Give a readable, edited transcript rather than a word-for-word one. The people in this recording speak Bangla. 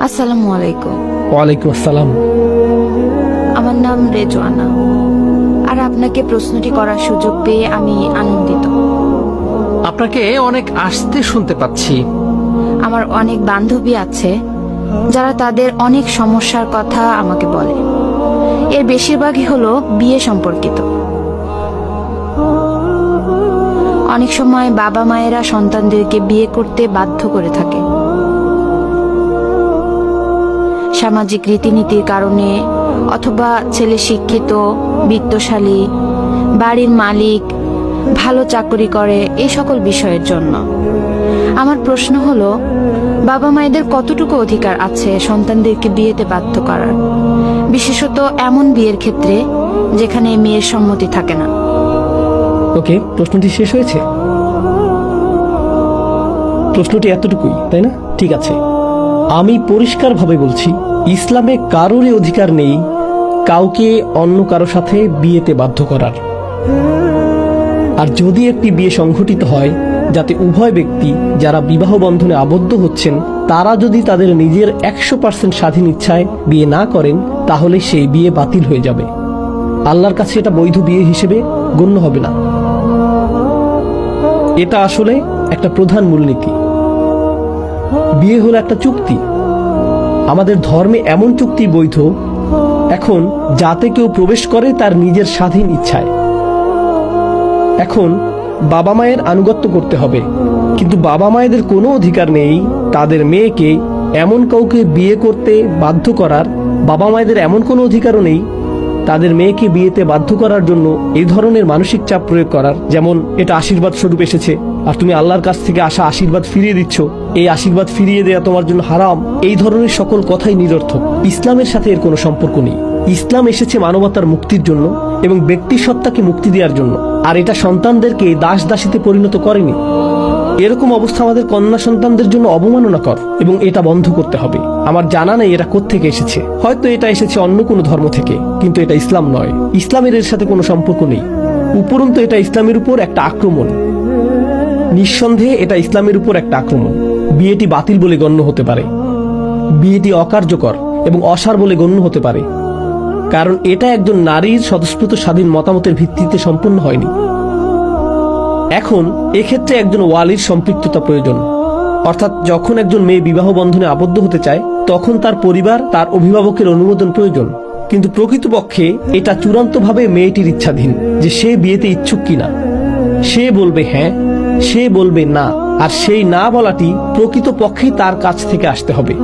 আসসালামু আলাইকুম। ওয়ালাইকুম আসসালাম। আমার নাম রেজওয়ানা, আর আপনাকে প্রশ্নটি করার সুযোগ পেয়ে আমি আনন্দিত। আপনাকে অনেক আস্তে শুনতে পাচ্ছি। আমার অনেক বান্ধবী আছে যারা তাদের অনেক সমস্যার কথা আমাকে বলে। এর বেশিরভাগই হলো বিয়ে সম্পর্কিত। অনেক সময় বাবা মায়েরা সন্তানদেরকে বিয়ে করতে বাধ্য করে থাকে। সামাজিক রীতিনীতির কারণে, অথবা ছেলে শিক্ষিত, বিত্তশালী, বাড়ির মালিক, ভালো চাকরি করে, এই সকল বিষয়ের জন্য। আমার প্রশ্ন হলো, বাবা মায়েদের কতটুকু অধিকার আছে সন্তানদেরকে বিয়েতে বাধ্য করার, বিশেষত এমন বিয়ের ক্ষেত্রে যেখানে মেয়ের সম্মতি থাকে না? ওকে, প্রশ্নটি শেষ হয়েছে? প্রশ্নটি এতটুকুই, তাই না? ঠিক আছে, আমি পরিষ্কারভাবে বলছি, ইসলামে কারোরই অধিকার নেই কাউকে অন্য কারো সাথে বিয়েতে বাধ্য করার। আর যদি একটি বিয়ে সংঘটিত হয় যাতে উভয় ব্যক্তি যারা বিবাহ বন্ধনে আবদ্ধ হচ্ছেন তারা যদি তাদের নিজের 100% স্বাধীন ইচ্ছায় বিয়ে না করেন, তাহলে সেই বিয়ে বাতিল হয়ে যাবে। আল্লাহর কাছে এটা বৈধ বিয়ে হিসেবে গণ্য হবে না। এটা আসলে একটা প্রধান মূলনীতি। বিয়ে হলো একটা চুক্তি। আমাদের ধর্মে এমন চুক্তি বৈধ এখন যাতে কেউ প্রবেশ করে তার নিজের স্বাধীন ইচ্ছায়। এখন বাবা মায়ের আনুগত্য করতে হবে, কিন্তু বাবা মায়েদের কোনো অধিকার নেই তাদের মেয়েকে এমন কাউকে বিয়ে করতে বাধ্য করার। বাবা মায়েদের এমন কোনো অধিকারও নেই তাদের মেয়েকে বিয়েতে বাধ্য করার জন্য এই ধরনের মানসিক চাপ প্রয়োগ করার, যেমন এটা আশীর্বাদ স্বরূপ এসেছে আর তুমি আল্লাহর কাছ থেকে আসা আশীর্বাদ ফিরিয়ে দিচ্ছ, এই আশীর্বাদ ফিরিয়ে দেয়া তোমার জন্য হারাম। এই ধরনের সকল কথাই নিরর্থক। ইসলামের সাথে এর কোনো সম্পর্ক নেই। ইসলাম এসেছে মানবতার মুক্তির জন্য এবং ব্যক্তি সত্তাকে মুক্তি দেওয়ার জন্য, আর এটা সন্তানদেরকে দাস দাসীতে পরিণত করেনি। এরকম অবস্থা আমাদের কন্যা সন্তানদের জন্য অবমাননাকর এবং এটা বন্ধ করতে হবে। আমার জানা নেই এটা কোত্থেকে এসেছে, হয়তো এটা এসেছে অন্য কোনো ধর্ম থেকে, কিন্তু এটা ইসলাম নয়। ইসলামের এর সাথে কোনো সম্পর্ক নেই। উপরন্তু এটা ইসলামের উপর একটা আক্রমণ। নিঃসন্দেহে এটা ইসলামের উপর একটা আক্রমণ। বিয়েটি বাতিল বলে গণ্য হতে পারে, বিয়েটি অকার্যকর এবং অসার বলে গণ্য হতে পারে, কারণ এটা একজন নারীর স্বতঃস্ফূর্ত স্বাধীন মতামতের ভিত্তিতে সম্পন্ন হয়নি। এখন এক্ষেত্রে একজন ওয়ালির সম্পৃক্ততা প্রয়োজন, অর্থাৎ যখন একজন মেয়ে বিবাহ বন্ধনে আবদ্ধ হতে চায় তখন তার পরিবার, তার অভিভাবকের অনুমোদন প্রয়োজন। কিন্তু প্রকৃতপক্ষে এটা চূড়ান্তভাবে মেয়েটির ইচ্ছাধীন যে সে বিয়েতে ইচ্ছুক কিনা। সে বলবে হ্যাঁ, সে বলবে না, আর সেই না বলাটি প্রকৃতপক্ষেই তার কাছ থেকে আসতে হবে।